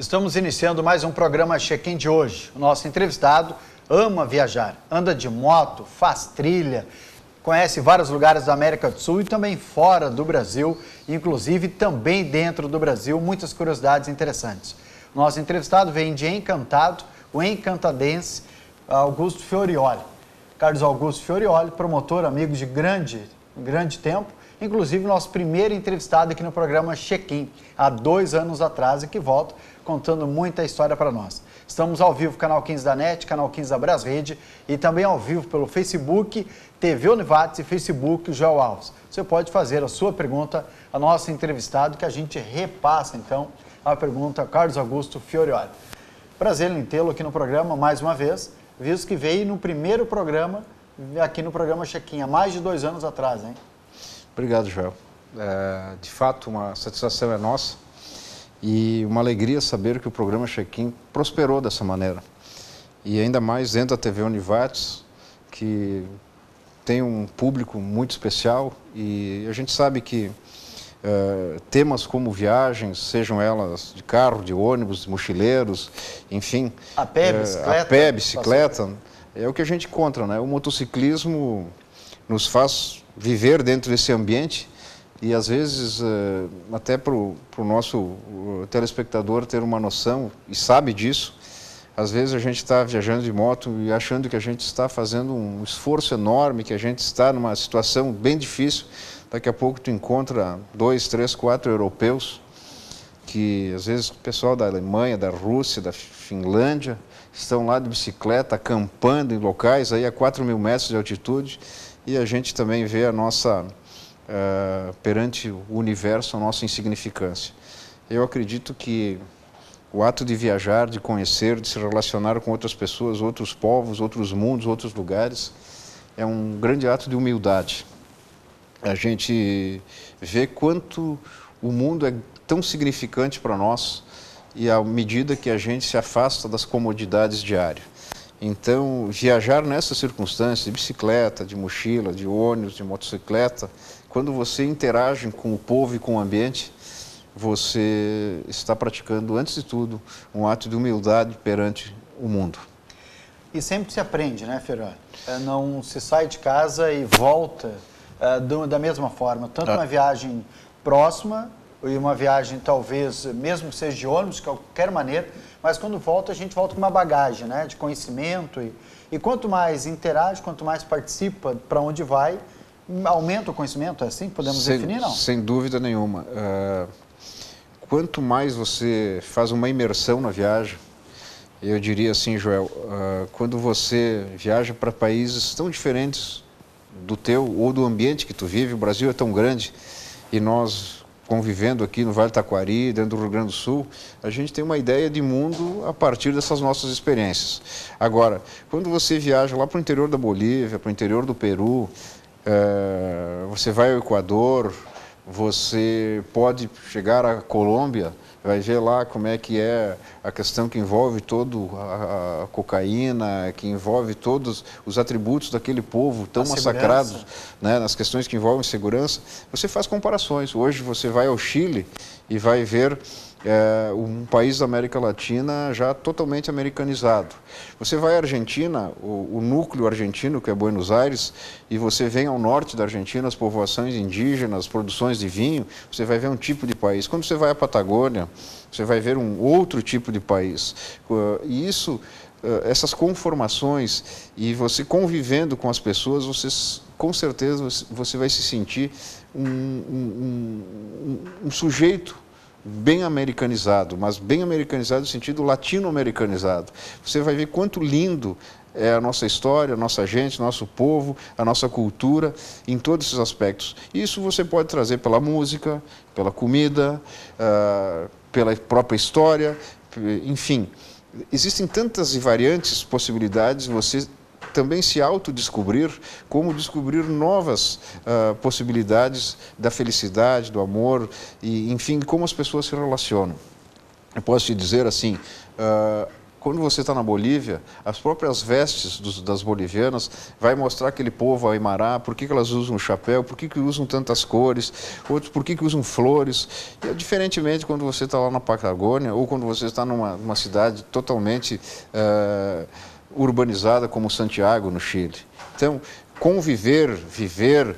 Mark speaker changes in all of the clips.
Speaker 1: Estamos iniciando mais um programa Check-in de hoje. O nosso entrevistado ama viajar, anda de moto, faz trilha, conhece vários lugares da América do Sul e também fora do Brasil, inclusive também dentro do Brasil, muitas curiosidades interessantes. O nosso entrevistado vem de Encantado, o encantadense Augusto Fiorioli. Carlos Augusto Fiorioli, promotor, amigo de grande tempo, inclusive nosso primeiro entrevistado aqui no programa Check-in, há 2 anos atrás, e que volta contando muita história para nós. Estamos ao vivo, canal 15 da NET, canal 15 da Brasrede e também ao vivo pelo Facebook, TV Univates e Facebook Joel Alves. Você pode fazer a sua pergunta ao nosso entrevistado, que a gente repassa, então, a pergunta a Carlos Augusto Fiorioli. Prazer em tê-lo aqui no programa, mais uma vez, visto que veio no primeiro programa, aqui no programa Check-in, há mais de 2 anos atrás, hein?
Speaker 2: Obrigado, Joel. De fato, uma satisfação é nossa e uma alegria saber que o programa Check-in prosperou dessa maneira. E ainda mais dentro da TV Univates, que tem um público muito especial, e a gente sabe que temas como viagens, sejam elas de carro, de ônibus, de mochileiros, enfim...
Speaker 1: A pé, bicicleta.
Speaker 2: A pé, bicicleta, é o que a gente encontra, né? O motociclismo nos faz viver dentro desse ambiente e, às vezes, até para o nosso telespectador ter uma noção, e sabe disso, às vezes a gente está viajando de moto e achando que a gente está fazendo um esforço enorme, que a gente está numa situação bem difícil. Daqui a pouco tu encontra 2, 3, 4 europeus, que às vezes o pessoal da Alemanha, da Rússia, da Finlândia, estão lá de bicicleta, acampando em locais aí a 4.000 metros de altitude, e a gente também vê a nossa, perante o universo, a nossa insignificância. Eu acredito que o ato de viajar, de conhecer, de se relacionar com outras pessoas, outros povos, outros mundos, outros lugares, é um grande ato de humildade. A gente vê quanto o mundo é tão significante para nós e à medida que a gente se afasta das comodidades diárias. Então, viajar nessas circunstâncias, de bicicleta, de mochila, de ônibus, de motocicleta, quando você interage com o povo e com o ambiente, você está praticando, antes de tudo, um ato de humildade perante o mundo.
Speaker 1: E sempre se aprende, né, Fiorioli? Não se sai de casa e volta da mesma forma. Tanto uma viagem próxima e uma viagem, talvez, mesmo que seja de ônibus, de qualquer maneira, mas quando volta, a gente volta com uma bagagem, né, de conhecimento. E quanto mais interage, quanto mais participa para onde vai, aumenta o conhecimento, é assim que podemos definir, não?
Speaker 2: Sem dúvida nenhuma. Quanto mais você faz uma imersão na viagem, eu diria assim, Joel, quando você viaja para países tão diferentes do teu ou do ambiente que tu vive, o Brasil é tão grande e nós convivendo aqui no Vale do Taquari, dentro do Rio Grande do Sul, a gente tem uma ideia de mundo a partir dessas nossas experiências. Agora, quando você viaja lá para o interior da Bolívia, para o interior do Peru, você vai ao Equador, você pode chegar à Colômbia, vai ver lá como é que é a questão que envolve toda a cocaína, que envolve todos os atributos daquele povo tão massacrados, né, nas questões que envolvem segurança. Você faz comparações. Hoje você vai ao Chile e vai ver um país da América Latina já totalmente americanizado. Você vai à Argentina, o núcleo argentino, que é Buenos Aires, e você vem ao norte da Argentina, as povoações indígenas, produções de vinho, você vai ver um tipo de país. Quando você vai à Patagônia, você vai ver um outro tipo de país. E isso, essas conformações, e você convivendo com as pessoas, com certeza você vai se sentir um sujeito bem americanizado, mas bem americanizado no sentido latino-americanizado. Você vai ver quanto lindo é a nossa história, a nossa gente, nosso povo, a nossa cultura, em todos esses aspectos. Isso você pode trazer pela música, pela comida, pela própria história, enfim. Existem tantas e variantes possibilidades, você também se autodescobrir, como descobrir novas possibilidades da felicidade, do amor, e, enfim, como as pessoas se relacionam. Eu posso te dizer assim, quando você está na Bolívia, as próprias vestes das bolivianas vai mostrar aquele povo Aymara, por que elas usam chapéu, por que usam tantas cores, outros por que usam flores. E, diferentemente quando você está lá na Patagônia ou quando você está numa cidade totalmente urbanizada como Santiago, no Chile. Então, conviver, viver,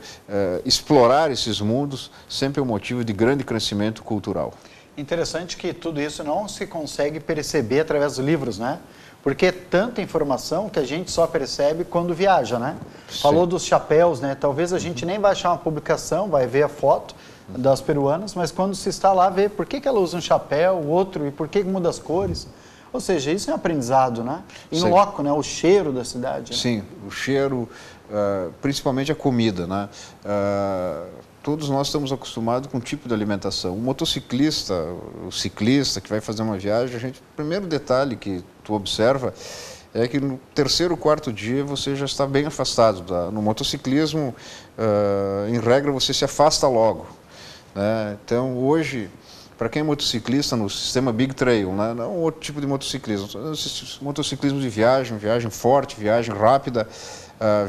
Speaker 2: explorar esses mundos sempre é um motivo de grande crescimento cultural.
Speaker 1: Interessante que tudo isso não se consegue perceber através dos livros, né? Porque é tanta informação que a gente só percebe quando viaja, né? Sim. Falou dos chapéus, né? Talvez a gente nem vai achar uma publicação, vai ver a foto das peruanas, mas quando se está lá, vê por que ela usa um chapéu, o outro, e por que muda as cores. Ou seja, isso é um aprendizado, né? Em loco, né? O cheiro da cidade. Né?
Speaker 2: Sim, o cheiro, principalmente a comida, né? Todos nós estamos acostumados com um tipo de alimentação. O motociclista, o ciclista que vai fazer uma viagem, o primeiro detalhe que tu observa é que no terceiro, quarto dia você já está bem afastado. No motociclismo, em regra, você se afasta logo. Né? Então, hoje, para quem é motociclista no sistema Big Trail, né? Não outro tipo de motociclismo, motociclismo de viagem forte, viagem rápida,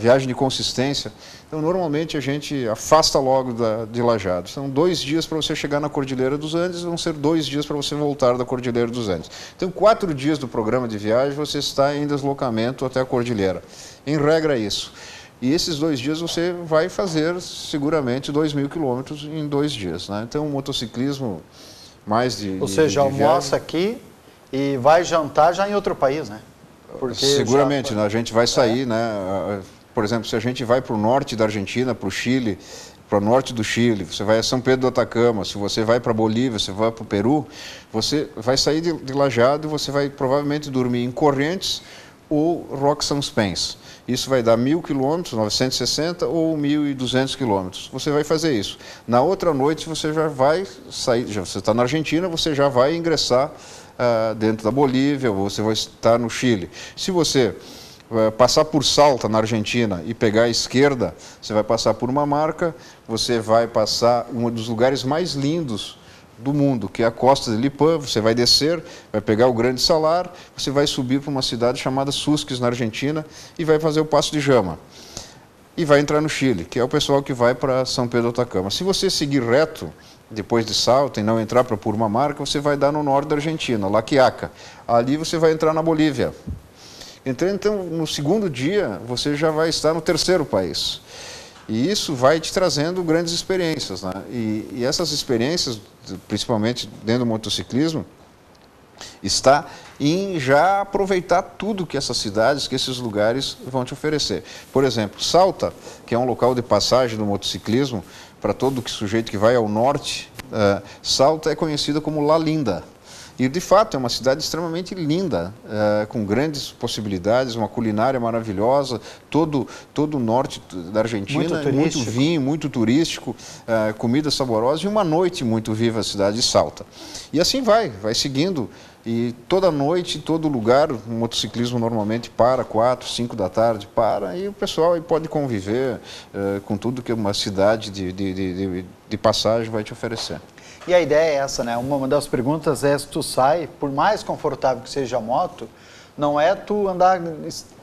Speaker 2: viagem de consistência. Então, normalmente a gente afasta logo de Lajeado. São 2 dias para você chegar na Cordilheira dos Andes, vão ser 2 dias para você voltar da Cordilheira dos Andes. Então, 4 dias do programa de viagem você está em deslocamento até a Cordilheira. Em regra é isso. E esses 2 dias você vai fazer seguramente 2.000 quilômetros em 2 dias. Né? Então, o motociclismo mais de
Speaker 1: Ou seja, almoça aqui e vai jantar já em outro país, né?
Speaker 2: Porque seguramente, né? A gente vai sair, né? Por exemplo, se a gente vai para o norte da Argentina, para o Chile, para o norte do Chile, você vai a São Pedro do Atacama, se você vai para a Bolívia, você vai para o Peru, você vai sair de Lajeado e você vai provavelmente dormir em Corrientes ou Roque São Spence. Isso vai dar 1.000 quilômetros, 960 ou 1.200 quilômetros. Você vai fazer isso. Na outra noite você já vai sair, você está na Argentina, você já vai ingressar dentro da Bolívia, ou você vai estar no Chile. Se você passar por Salta, na Argentina, e pegar a esquerda, você vai passar por uma marca, você vai passar um dos lugares mais lindos do mundo, que é a costa de Lipã. Você vai descer, vai pegar o Grande Salar, você vai subir para uma cidade chamada Susques, na Argentina, e vai fazer o Passo de Jama. E vai entrar no Chile, que é o pessoal que vai para São Pedro do Atacama. Se você seguir reto, depois de Salta, e não entrar para Purmamarca, você vai dar no norte da Argentina, La Quiaca. Ali você vai entrar na Bolívia. Então, no segundo dia, você já vai estar no terceiro país. E isso vai te trazendo grandes experiências. Né? E essas experiências, principalmente dentro do motociclismo, está em já aproveitar tudo que essas cidades, que esses lugares vão te oferecer. Por exemplo, Salta, que é um local de passagem do motociclismo, para todo sujeito que vai ao norte, Salta é conhecida como La Linda. E, de fato, é uma cidade extremamente linda, com grandes possibilidades, uma culinária maravilhosa, todo o norte da Argentina, muito vinho, muito turístico, comida saborosa e uma noite muito viva a cidade de Salta. E assim vai seguindo. E toda noite, todo lugar, o motociclismo normalmente para 4, 5 da tarde, e o pessoal aí pode conviver com tudo que uma cidade de passagem vai te oferecer.
Speaker 1: E a ideia é essa, né? Uma das perguntas é se tu sai, por mais confortável que seja a moto, não é tu andar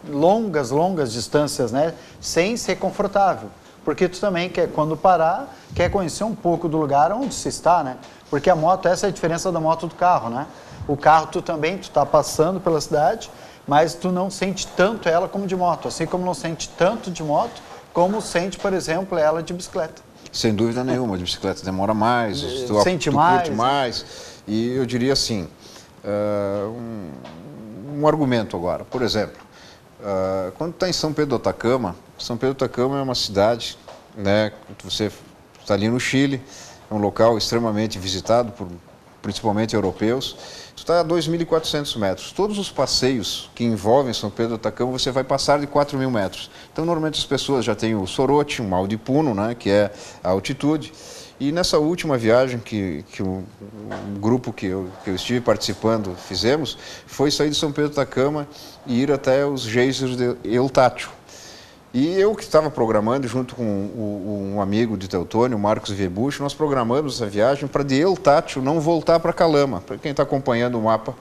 Speaker 1: longas distâncias, né? Sem ser confortável. Porque tu também quer, quando parar, quer conhecer um pouco do lugar onde se está, né? Porque a moto, essa é a diferença da moto do carro, né? O carro tu está passando pela cidade, mas tu não sente tanto ela como de moto. Assim como não sente tanto de moto, como sente, por exemplo, ela de bicicleta.
Speaker 2: Sem dúvida nenhuma, de bicicleta demora mais, tu
Speaker 1: curte
Speaker 2: mais. E eu diria assim, um argumento agora, por exemplo, quando está em São Pedro do Atacama, São Pedro do Atacama é uma cidade, né, você está ali no Chile, é um local extremamente visitado por principalmente europeus. Tu está a 2.400 metros. Todos os passeios que envolvem São Pedro do Atacama, você vai passar de 4.000 metros. Então, normalmente as pessoas já têm o sorote, o mal de Puno, né, que é a altitude. E nessa última viagem que o grupo que eu estive participando fizemos, foi sair de São Pedro do Atacama e ir até os geysers de El Táchio. E eu que estava programando, junto com um amigo de Teutônio, o Marcos Viebucci, nós programamos essa viagem para de El Táchio não voltar para Calama. Para quem está acompanhando o mapa,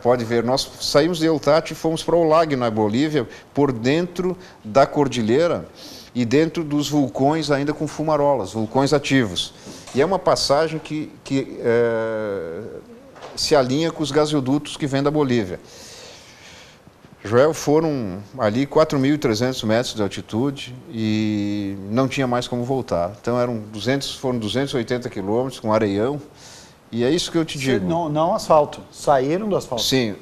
Speaker 2: pode ver, nós saímos de El Tati e fomos para Olag, na Bolívia, por dentro da cordilheira e dentro dos vulcões ainda com fumarolas, vulcões ativos. E é uma passagem que se alinha com os gasodutos que vêm da Bolívia. Joel, foram ali 4.300 metros de altitude e não tinha mais como voltar. Então foram 280 quilômetros com areião. E é isso que eu te digo.
Speaker 1: Não asfalto, saíram do asfalto.
Speaker 2: Sim,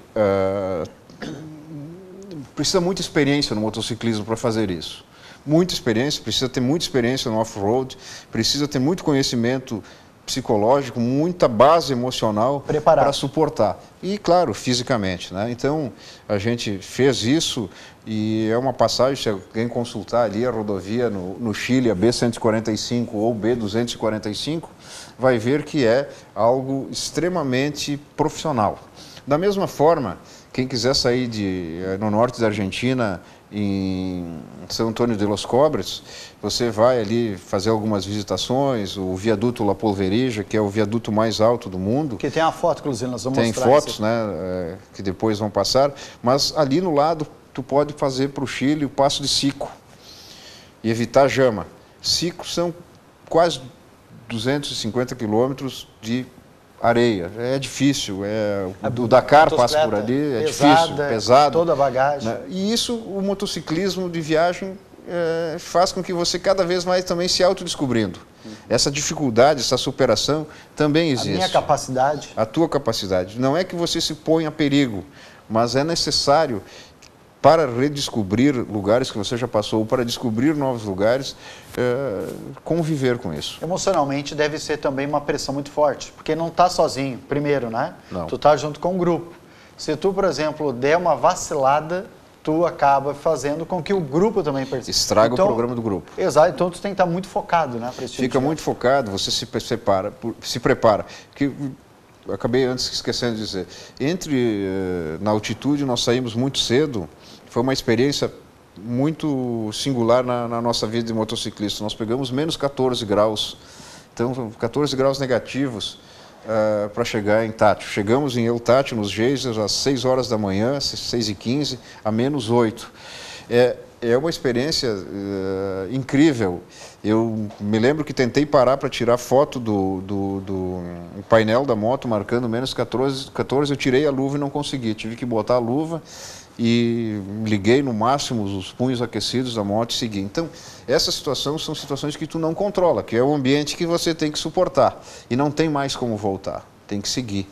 Speaker 2: precisa muita experiência no motociclismo para fazer isso. Muita experiência, precisa ter muita experiência no off-road, precisa ter muito conhecimento psicológico, muita base emocional para suportar. E, claro, fisicamente, né? Então, a gente fez isso e é uma passagem, se alguém consultar ali a rodovia no Chile, a B-145 ou B-245, vai ver que é algo extremamente profissional. Da mesma forma, quem quiser sair no norte da Argentina, em São Antônio de los Cobres, você vai ali fazer algumas visitações, o viaduto La Polverija, que é o viaduto mais alto do mundo.
Speaker 1: Que tem a foto, inclusive, nós vamos
Speaker 2: mostrar. Tem fotos, né, que depois vão passar, mas ali no lado tu pode fazer para o Chile o Passo de Sico e evitar Jama. Sico são quase 250 quilômetros de areia, é difícil, o Dakar passa por ali, é difícil, pesado.
Speaker 1: Toda a bagagem.
Speaker 2: Né? E isso, o motociclismo de viagem faz com que você cada vez mais também se autodescobrindo. Essa dificuldade, essa superação também existe.
Speaker 1: A minha capacidade.
Speaker 2: A tua capacidade. Não é que você se põe a perigo, mas é necessário para redescobrir lugares que você já passou, para descobrir novos lugares, conviver com isso.
Speaker 1: Emocionalmente deve ser também uma pressão muito forte, porque não está sozinho, primeiro, né?
Speaker 2: Não.
Speaker 1: Tu está junto com um grupo. Se tu, por exemplo, der uma vacilada, tu acaba fazendo com que o grupo também perceba.
Speaker 2: Estraga o programa do grupo.
Speaker 1: Exato, então tu tem que estar muito focado, né?
Speaker 2: Fica muito focado, você se prepara. Que eu acabei antes esquecendo de dizer, na altitude nós saímos muito cedo. Foi uma experiência muito singular na nossa vida de motociclista. Nós pegamos menos 14 graus, então 14 graus negativos para chegar em Tátil. Chegamos em El Tati, nos geysers, às 6 horas da manhã, 6h15, a menos 8. É uma experiência incrível. Eu me lembro que tentei parar para tirar foto do painel da moto, marcando menos 14, eu tirei a luva e não consegui. Tive que botar a luva e liguei no máximo os punhos aquecidos da moto e segui. Então, essas situações são situações que tu não controla, que é o ambiente que você tem que suportar. E não tem mais como voltar, tem que seguir.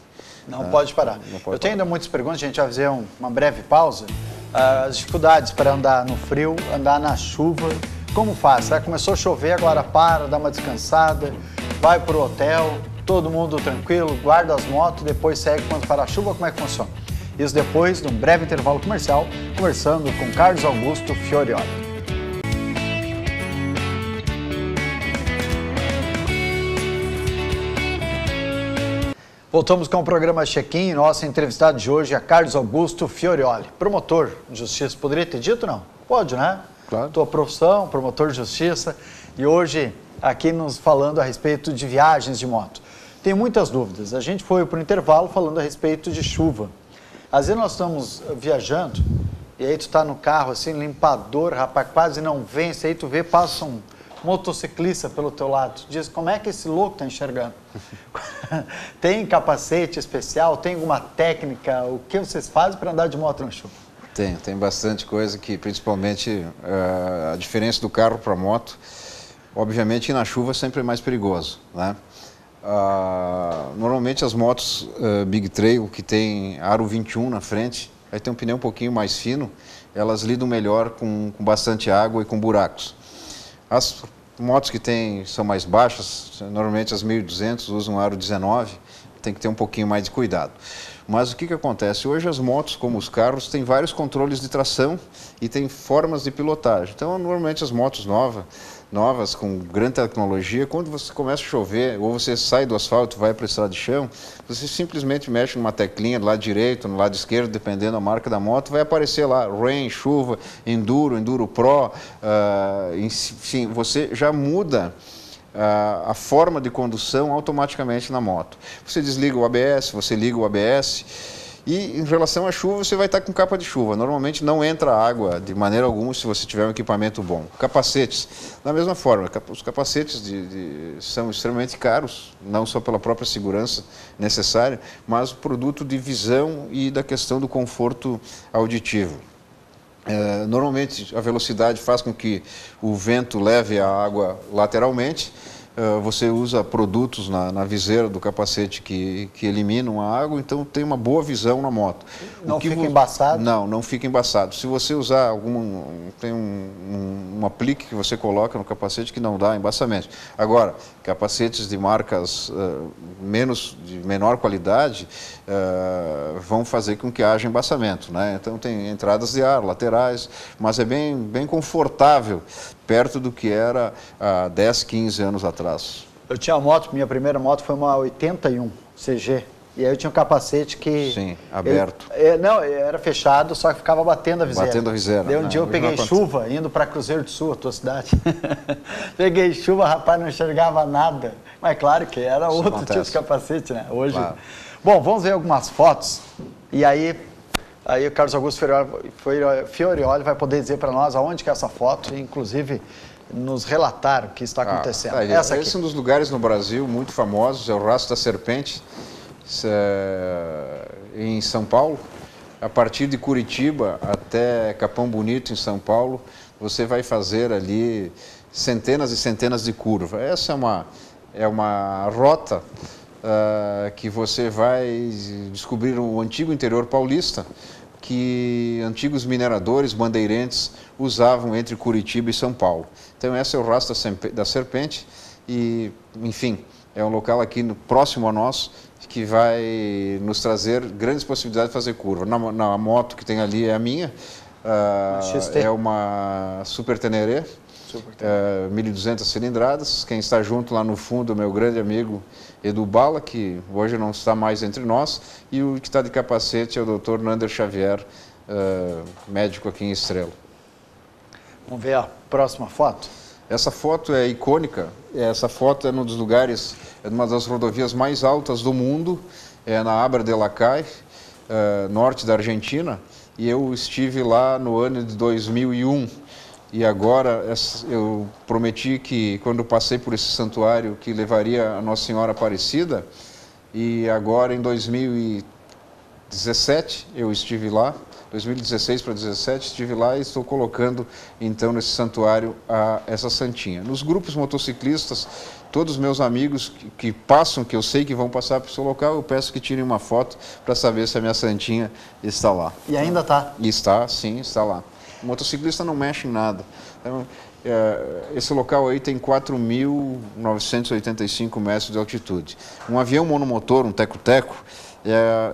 Speaker 1: Não pode parar. Eu tenho ainda muitas perguntas, a gente vai fazer uma breve pausa. As dificuldades para andar no frio, andar na chuva, como faz? Começou a chover, agora para, dá uma descansada, vai para o hotel, todo mundo tranquilo, guarda as motos, depois segue quando para a chuva, como é que funciona? Isso depois de um breve intervalo comercial, conversando com Carlos Augusto Fiorioli. Voltamos com o programa Check-in. Nosso entrevistado de hoje é Carlos Augusto Fiorioli, promotor de justiça. Poderia ter dito, não? Pode, né?
Speaker 2: Claro.
Speaker 1: Tua profissão, promotor de justiça. E hoje, aqui nos falando a respeito de viagens de moto. Tem muitas dúvidas. A gente foi para o intervalo falando a respeito de chuva. Às vezes nós estamos viajando e aí tu tá no carro assim, limpador, rapaz, quase não vence, aí tu vê, passa um motociclista pelo teu lado, tu diz, como é que esse louco tá enxergando? Tem capacete especial, tem alguma técnica, o que vocês fazem para andar de moto na chuva?
Speaker 2: Tem bastante coisa que, principalmente, a diferença do carro para a moto, obviamente na chuva sempre é mais perigoso, né? Normalmente as motos Big Trail, que tem aro 21 na frente, aí tem um pneu um pouquinho mais fino, elas lidam melhor com bastante água e com buracos. As motos que são mais baixas, normalmente as 1200 usam aro 19, tem que ter um pouquinho mais de cuidado. Mas o que acontece? Hoje as motos, como os carros, têm vários controles de tração e tem formas de pilotagem. Então, normalmente as motos novas, com grande tecnologia, quando você começa a chover, ou você sai do asfalto e vai para a estrada de chão, você simplesmente mexe numa teclinha do lado direito, no lado esquerdo, dependendo da marca da moto, vai aparecer lá Rain, chuva, Enduro Pro, enfim, você já muda a forma de condução automaticamente na moto. Você desliga o ABS, você liga o ABS E em relação à chuva, você vai estar com capa de chuva. Normalmente não entra água de maneira alguma se você tiver um equipamento bom. Capacetes, da mesma forma, os capacetes são extremamente caros, não só pela própria segurança necessária, mas o produto de visão e da questão do conforto auditivo. Normalmente a velocidade faz com que o vento leve a água lateralmente. Você usa produtos na viseira do capacete que eliminam a água, então tem uma boa visão na moto.
Speaker 1: Não fica embaçado?
Speaker 2: Não fica embaçado. Se você usar tem um aplique que você coloca no capacete que não dá embaçamento. Agora, capacetes de marcas de menor qualidade vão fazer com que haja embaçamento, né? Então tem entradas de ar, laterais, mas é bem confortável, perto do que era há 10, 15 anos atrás.
Speaker 1: Eu tinha minha primeira moto foi uma 81 CG. E aí eu tinha um capacete que...
Speaker 2: Sim, aberto.
Speaker 1: Não, era fechado, só que ficava batendo a viseira.
Speaker 2: Batendo a viseira.
Speaker 1: Daí um dia eu peguei chuva, indo para Cruzeiro do Sul, a tua cidade. Peguei chuva, rapaz, não enxergava nada. Mas claro que era outro tipo de capacete, né? Hoje... Claro. Bom, vamos ver algumas fotos. E aí o Carlos Augusto Fiorioli vai poder dizer para nós aonde que é essa foto e, inclusive, nos relatar o que está acontecendo.
Speaker 2: Esse é um dos lugares no Brasil muito famosos, é o Rastro da Serpente, em São Paulo. A partir de Curitiba até Capão Bonito, em São Paulo, você vai fazer ali centenas e centenas de curvas. Essa é uma rota que você vai descobrir o antigo interior paulista, que antigos mineradores, bandeirantes, usavam entre Curitiba e São Paulo. Então, esse é o Rastro da Serpente e, enfim, é um local aqui próximo a nós que vai nos trazer grandes possibilidades de fazer curva. Na moto que tem ali é a minha, é uma Super Teneré, 1.200 cilindradas. Quem está junto lá no fundo é o meu grande amigo Edu Bala, que hoje não está mais entre nós, e o que está de capacete é o Dr. Nander Xavier, médico aqui em Estrela.
Speaker 1: Vamos ver a próxima foto?
Speaker 2: Essa foto é icônica. Essa foto é num dos lugares, é uma das rodovias mais altas do mundo, é na Abra de la Cay, norte da Argentina, e eu estive lá no ano de 2001. E agora eu prometi que, quando passei por esse santuário, que levaria a Nossa Senhora Aparecida. E agora, em 2017, eu estive lá, 2016 para 2017, estive lá e estou colocando, então, nesse santuário essa santinha. Nos grupos motociclistas, todos os meus amigos que passam, que eu sei que vão passar para o seu local, eu peço que tirem uma foto para saber se a minha santinha está lá.
Speaker 1: E ainda está?
Speaker 2: Está, sim, está lá. O motociclista não mexe em nada. Então, esse local aí tem 4.985 metros de altitude. Um avião monomotor, um teco-teco,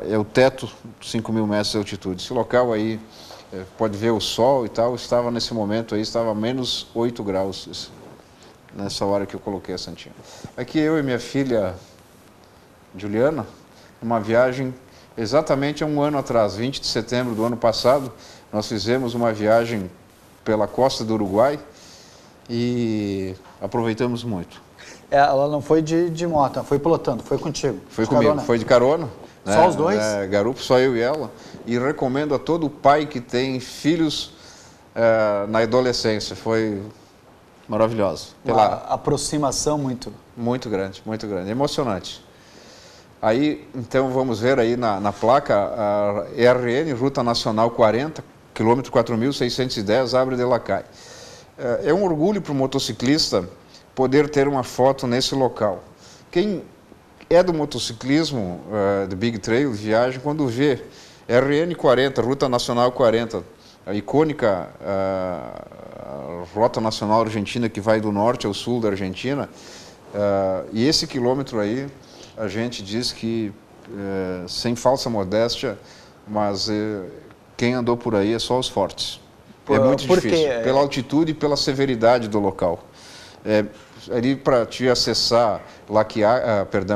Speaker 2: é o teto, 5.000 metros de altitude. Esse local aí, pode ver o sol e tal, estava nesse momento aí, estava a menos 8 graus, nessa hora que eu coloquei a santinha. Aqui eu e minha filha Juliana, uma viagem exatamente há um ano atrás, 20 de setembro do ano passado, nós fizemos uma viagem pela costa do Uruguai e aproveitamos muito.
Speaker 1: Ela não foi de moto, ela foi pilotando, foi contigo?
Speaker 2: Foi comigo, carona. Foi de carona.
Speaker 1: Né? Só os dois?
Speaker 2: Garupa, só eu e ela. E recomendo a todo pai que tem filhos na adolescência. Foi maravilhoso.
Speaker 1: Uma aproximação muito
Speaker 2: grande, emocionante. Aí, então, vamos ver aí na placa, a RN, Ruta Nacional 40, quilômetro 4.610, Abra de la Cay. É um orgulho para o motociclista poder ter uma foto nesse local. Quem é do motociclismo, do Big Trail, viagem, quando vê RN 40, Ruta Nacional 40, a icônica Rota Nacional Argentina que vai do norte ao sul da Argentina, e esse quilômetro aí, a gente diz que, sem falsa modéstia, mas quem andou por aí é só os fortes. É muito difícil, pela altitude e pela severidade do local. Ali para te acessar,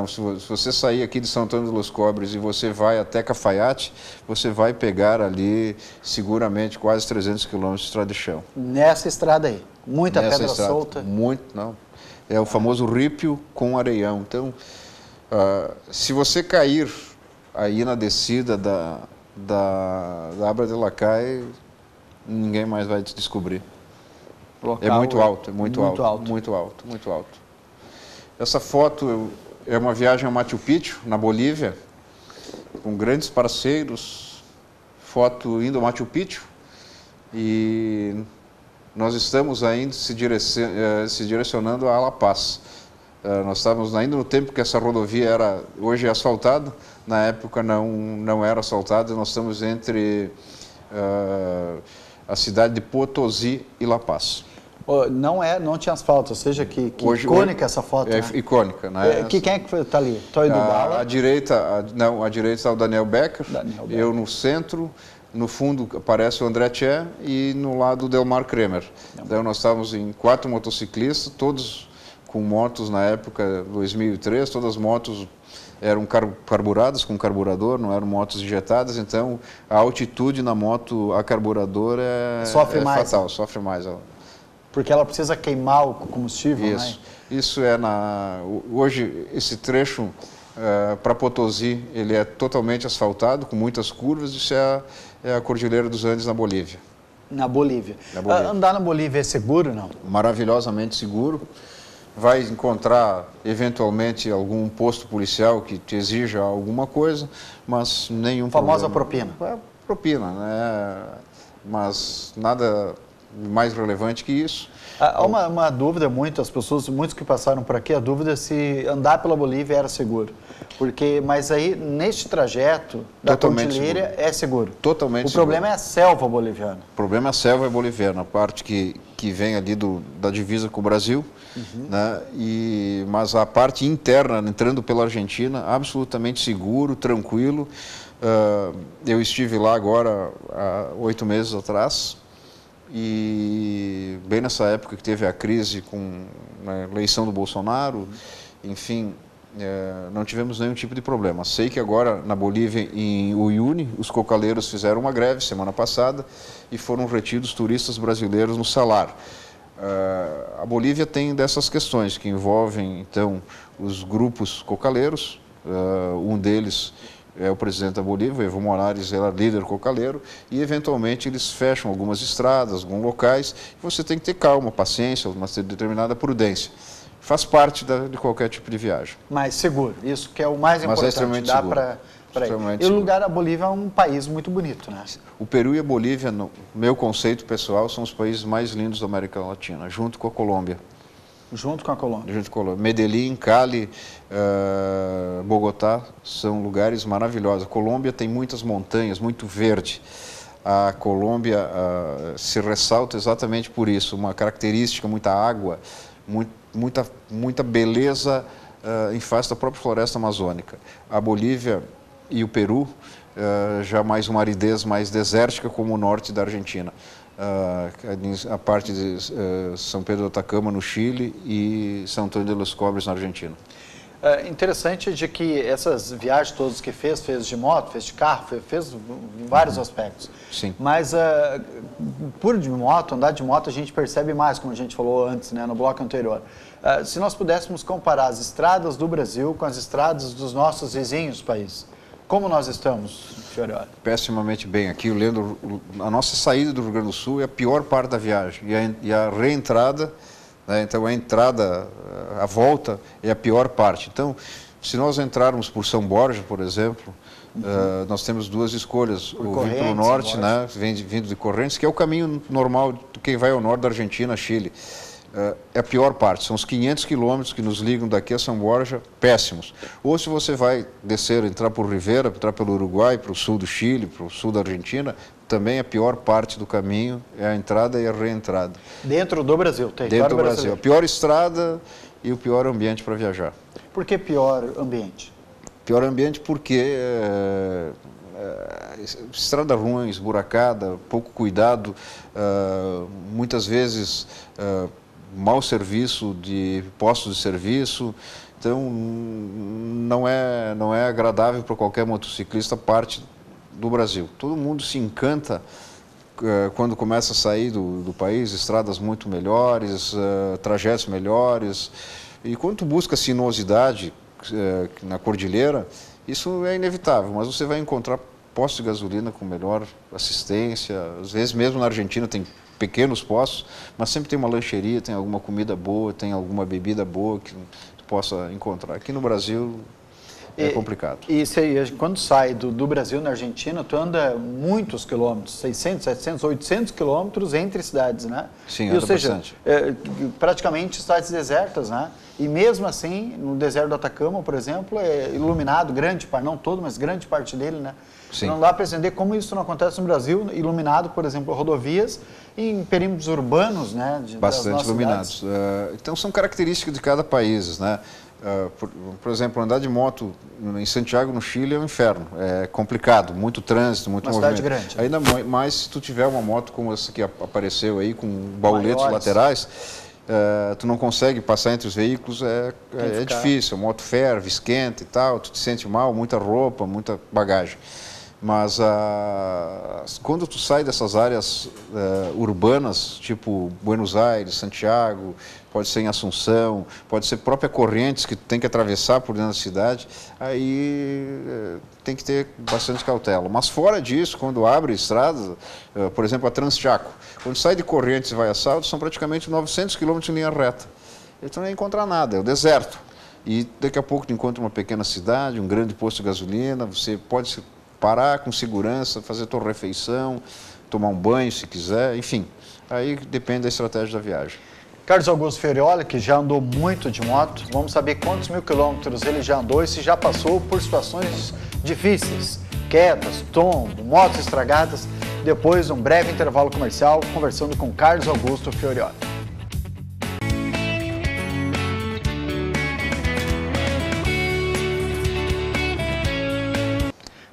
Speaker 2: se você sair aqui de São Antônio dos Cobres e você vai até Cafayate, você vai pegar ali seguramente quase 300 quilômetros de estrada de chão.
Speaker 1: Nessa estrada aí, muita pedra solta?
Speaker 2: Muito, não. É o famoso rípio com areião. Então, se você cair aí na descida da Abra de la Caille, ninguém mais vai te descobrir. É muito alto, muito alto. Essa foto é uma viagem a Machu Picchu, na Bolívia, com grandes parceiros, foto indo a Machu Picchu, e nós estamos ainda se direcionando a La Paz. Nós estávamos ainda no tempo que essa rodovia hoje é asfaltada, na época não era asfaltada, nós estamos entre a cidade de Potosí e La Paz.
Speaker 1: Não tinha asfalto, ou seja, que icônica essa foto,
Speaker 2: é,
Speaker 1: né?
Speaker 2: Icônica, né?
Speaker 1: Quem é que está ali? Toy do Bala?
Speaker 2: À direita está o Daniel Becker, eu no centro, no fundo aparece o André Tchê e no lado o Delmar Kremer. Então nós estávamos em 4 motociclistas, todos com motos na época, 2003, todas as motos eram carburadas com carburador, não eram motos injetadas, então a altitude na moto a carburador
Speaker 1: sofre mais,
Speaker 2: fatal, sofre mais.
Speaker 1: Porque ela precisa queimar o combustível,
Speaker 2: Isso. Né? Isso hoje esse trecho para Potosí, ele é totalmente asfaltado, com muitas curvas, isso é a Cordilheira dos Andes na Bolívia.
Speaker 1: Na Bolívia. Andar na Bolívia é seguro, não?
Speaker 2: Maravilhosamente seguro. Vai encontrar, eventualmente, algum posto policial que te exija alguma coisa, mas nenhum
Speaker 1: famosa
Speaker 2: problema.
Speaker 1: Propina.
Speaker 2: Propina, né? Mas nada mais relevante que isso.
Speaker 1: Há uma dúvida, muitos que passaram por aqui, a dúvida é se andar pela Bolívia era seguro. Mas aí, neste trajeto da Cordilheira, é seguro.
Speaker 2: Totalmente
Speaker 1: seguro. O problema é a selva boliviana.
Speaker 2: O problema é a selva boliviana, a parte que vem ali da divisa com o Brasil, né? Mas a parte interna, entrando pela Argentina, absolutamente seguro, tranquilo. Eu estive lá agora, há 8 meses atrás, e bem nessa época que teve a crise com a eleição do Bolsonaro, enfim, não tivemos nenhum tipo de problema. Sei que agora na Bolívia, em Uyuni, os cocaleiros fizeram uma greve semana passada e foram retidos turistas brasileiros no salar. A Bolívia tem dessas questões que envolvem, então, os grupos cocaleiros, um deles é o presidente da Bolívia, Evo Morales, era líder cocaleiro, e eventualmente eles fecham algumas estradas, alguns locais, e você tem que ter calma, paciência, uma determinada prudência. Faz parte de qualquer tipo de viagem.
Speaker 1: Mais seguro, isso que é o mais importante.
Speaker 2: Mas é extremamente
Speaker 1: dá
Speaker 2: seguro.
Speaker 1: E o lugar da Bolívia é um país muito bonito, né?
Speaker 2: O Peru e a Bolívia, no meu conceito pessoal, são os países mais lindos da América Latina, junto com a Colômbia.
Speaker 1: Junto com a Colômbia.
Speaker 2: Junto com a Colômbia. Medellín, Cali, Bogotá são lugares maravilhosos. A Colômbia tem muitas montanhas, muito verde. A Colômbia se ressalta exatamente por isso, uma característica, muita água, muita beleza em face da própria floresta amazônica. A Bolívia e o Peru, já mais uma aridez mais desértica, como o norte da Argentina. A parte de São Pedro do Atacama, no Chile, e São Antônio de los Cobres, na Argentina.
Speaker 1: Interessante de que essas viagens todas que fez de moto, fez de carro, fez em vários aspectos.
Speaker 2: Sim.
Speaker 1: Mas andar de moto, a gente percebe mais, como a gente falou antes, né, no bloco anterior. Se nós pudéssemos comparar as estradas do Brasil com as estradas dos nossos vizinhos países, como nós estamos, Fiorella?
Speaker 2: Pessimamente bem. Aqui, lendo, a nossa saída do Rio Grande do Sul é a pior parte da viagem. E a reentrada, né, então a entrada, a volta é a pior parte. Então, se nós entrarmos por São Borja, por exemplo, nós temos duas escolhas. Ou vir para o norte, né, vindo de Correntes, que é o caminho normal de quem vai ao norte da Argentina, Chile. É a pior parte, são os 500 quilômetros que nos ligam daqui a São Borja, péssimos. Ou se você vai descer, entrar por Rivera, entrar pelo Uruguai, para o sul do Chile, para o sul da Argentina, também a pior parte do caminho é a entrada e a reentrada.
Speaker 1: Dentro do Brasil,
Speaker 2: dentro do Brasil. A pior estrada e o pior ambiente para viajar.
Speaker 1: Por que pior ambiente?
Speaker 2: Pior ambiente porque estrada ruim, esburacada, pouco cuidado, muitas vezes mau serviço de postos de serviço. Então não é agradável para qualquer motociclista parte do Brasil. Todo mundo se encanta quando começa a sair do país, estradas muito melhores, trajetos melhores. E quando tu busca sinuosidade na cordilheira, Isso é inevitável, mas você vai encontrar postos de gasolina com melhor assistência, às vezes mesmo na Argentina tem pequenos postos, mas sempre tem uma lancheria, tem alguma comida boa, tem alguma bebida boa que tu possa encontrar. Aqui no Brasil é complicado.
Speaker 1: E quando sai do Brasil na Argentina, tu anda muitos quilômetros, 600, 700, 800 quilômetros entre cidades, né?
Speaker 2: Sim,
Speaker 1: ou seja,
Speaker 2: bastante.
Speaker 1: Praticamente cidades desertas, né? E mesmo assim, no deserto do Atacama, por exemplo, é iluminado, grande parte, não todo, mas grande parte dele, né?
Speaker 2: Sim.
Speaker 1: Não dá para entender como isso não acontece no Brasil, iluminado, por exemplo, rodovias e em perímetros urbanos, né?
Speaker 2: Bastante iluminados. Então são características de cada país, né? Por exemplo, andar de moto em Santiago, no Chile, é um inferno. É complicado, muito trânsito, muito movimento.
Speaker 1: Cidade grande.
Speaker 2: Ainda mais se tu tiver uma moto como essa que apareceu aí, com bauletes laterais, tu não consegue passar entre os veículos, é difícil. A moto ferve, esquenta e tal, tu te sente mal, muita roupa, muita bagagem. Mas quando tu sai dessas áreas urbanas, tipo Buenos Aires, Santiago, pode ser em Assunção, pode ser própria Corrientes que tu tem que atravessar por dentro da cidade, aí tem que ter bastante cautela. Mas fora disso, quando abre estradas, por exemplo a Transchaco, quando sai de Corrientes e vai a Salto, são praticamente 900 quilômetros em linha reta. E tu não vai encontrar nada, é o deserto. E daqui a pouco tu encontra uma pequena cidade, um grande posto de gasolina, você pode parar com segurança, fazer tua refeição, tomar um banho se quiser, enfim. Aí depende da estratégia da viagem.
Speaker 1: Carlos Augusto Fiorioli, que já andou muito de moto, vamos saber quantos mil quilômetros ele já andou e se já passou por situações difíceis, quedas, tombo, motos estragadas, depois de um breve intervalo comercial, conversando com Carlos Augusto Fiorioli.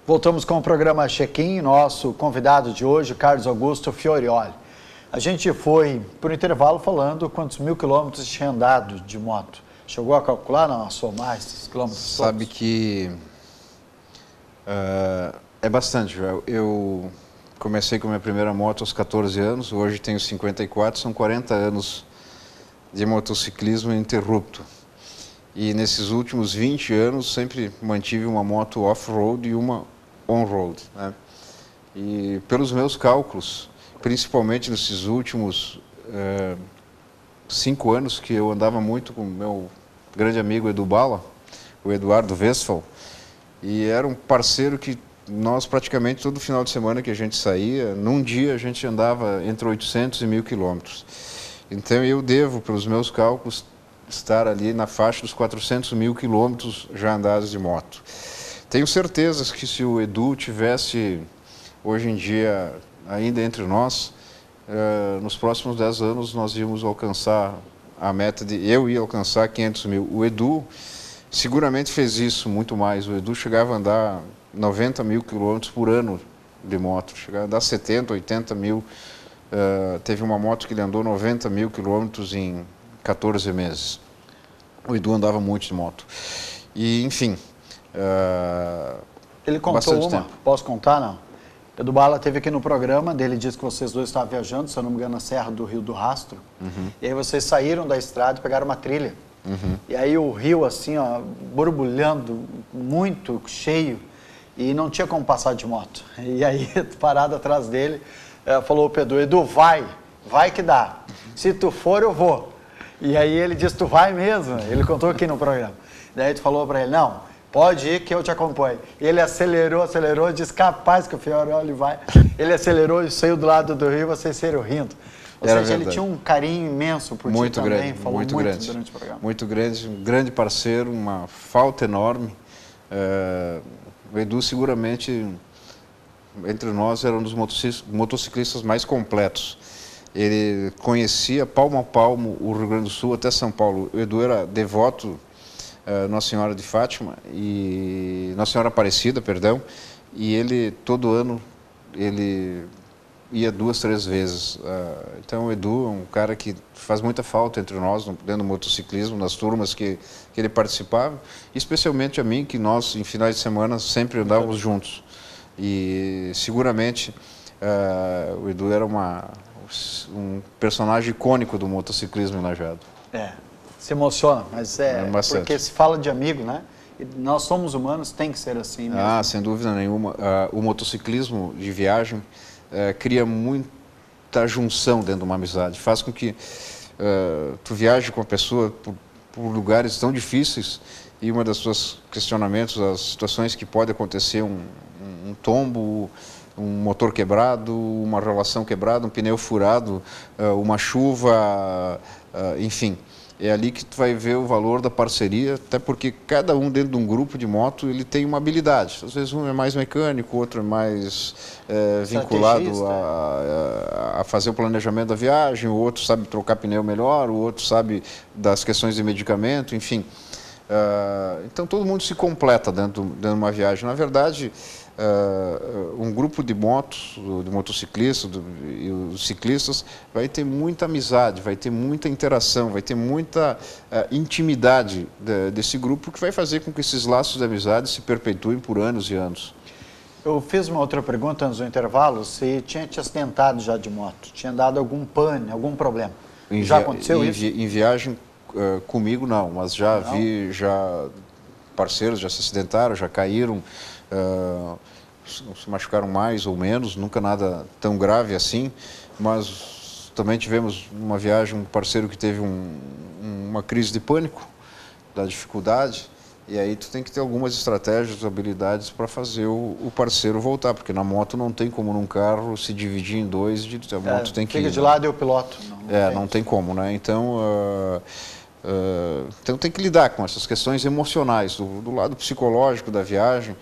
Speaker 1: Voltamos com o programa Check-in, nosso convidado de hoje, Carlos Augusto Fiorioli. A gente foi por intervalo falando quantos mil quilômetros tinha andado de moto. Chegou a calcular, não, a somar esses quilômetros todos?
Speaker 2: Sabe que é bastante. Eu comecei com a minha primeira moto aos 14 anos, hoje tenho 54, são 40 anos de motociclismo ininterrupto. E nesses últimos 20 anos sempre mantive uma moto off-road e uma on-road, né? E pelos meus cálculos, principalmente nesses últimos 5 anos que eu andava muito com o meu grande amigo Edu Bala, o Eduardo Westphal, e era um parceiro que nós praticamente todo final de semana que a gente saía, num dia a gente andava entre 800 e 1000 quilômetros. Então eu devo, pelos meus cálculos, estar ali na faixa dos 400 mil quilômetros já andados de moto. Tenho certeza que se o Edu tivesse hoje em dia ainda entre nós, nos próximos 10 anos nós íamos alcançar a meta de eu ia alcançar 500 mil. O Edu seguramente fez isso muito mais. O Edu chegava a andar 90 mil quilômetros por ano de moto, chegava a andar 70, 80 mil. Teve uma moto que ele andou 90 mil quilômetros em 14 meses. O Edu andava muito de moto. E, enfim,
Speaker 1: ele contou uma, tempo. Posso contar, não? Edu Bala esteve aqui no programa, dele disse que vocês dois estavam viajando, se eu não me engano, na Serra do Rio do Rastro. E aí vocês saíram da estrada e pegaram uma trilha. E aí o rio, assim, ó, borbulhando, muito cheio, e não tinha como passar de moto. E aí, parado atrás dele, falou pro Edu, vai que dá. Se tu for, eu vou. E aí ele disse, tu vai mesmo? Ele contou aqui no programa. Daí tu falou para ele, não, pode ir que eu te acompanho. Ele acelerou, disse, capaz que o Fiorioli vai. Ele acelerou e saiu do lado do rio, vocês saíram rindo. Ou seja, ele tinha um carinho imenso por ti também, falou muito grande durante o programa.
Speaker 2: Muito grande, um grande parceiro, uma falta enorme. O Edu seguramente, entre nós, era um dos motociclistas mais completos. Ele conhecia palmo a palmo o Rio Grande do Sul até São Paulo. O Edu era devoto Nossa Senhora de Fátima e Nossa Senhora Aparecida, perdão, e ele todo ano ele ia 2, 3 vezes. Então o Edu é um cara que faz muita falta entre nós dentro do motociclismo, nas turmas que ele participava, especialmente a mim, que nós em finais de semana sempre andávamos juntos. E seguramente o Edu era um personagem icônico do motociclismo em Lajeado.
Speaker 1: Se emociona, mas porque se fala de amigo, né? Nós somos humanos, tem que ser assim mesmo.
Speaker 2: Ah, sem dúvida nenhuma. O motociclismo de viagem cria muita junção dentro de uma amizade. Faz com que tu viaje com a pessoa por lugares tão difíceis e uma das suas questionamentos, as situações que pode acontecer, um tombo, um motor quebrado, uma relação quebrada, um pneu furado, uma chuva, enfim. É ali que tu vai ver o valor da parceria, até porque cada um dentro de um grupo de moto ele tem uma habilidade. Às vezes um é mais mecânico, o outro é mais vinculado a fazer o planejamento da viagem, o outro sabe trocar pneu melhor, o outro sabe das questões de medicamento, enfim. Então todo mundo se completa dentro de uma viagem. Na verdade, um grupo de motos, de motociclistas e os ciclistas vai ter muita amizade, vai ter muita interação, vai ter muita intimidade desse grupo, que vai fazer com que esses laços de amizade se perpetuem por anos e anos.
Speaker 1: Eu fiz uma outra pergunta antes do intervalo, se tinha te acidentado já de moto, tinha dado algum pane, algum problema. Já aconteceu isso?
Speaker 2: Em viagem comigo não, mas já vi parceiros já se acidentaram, já caíram, se machucaram mais ou menos, nunca nada tão grave assim, mas também tivemos uma viagem, um parceiro que teve uma crise de pânico, da dificuldade, e aí tu tem que ter algumas estratégias, habilidades para fazer o parceiro voltar, porque na moto não tem como num carro se dividir em dois, a moto tem que ir.
Speaker 1: Fica de lado e o piloto.
Speaker 2: Não tem como, né? Então tem que lidar com essas questões emocionais, do lado psicológico da viagem.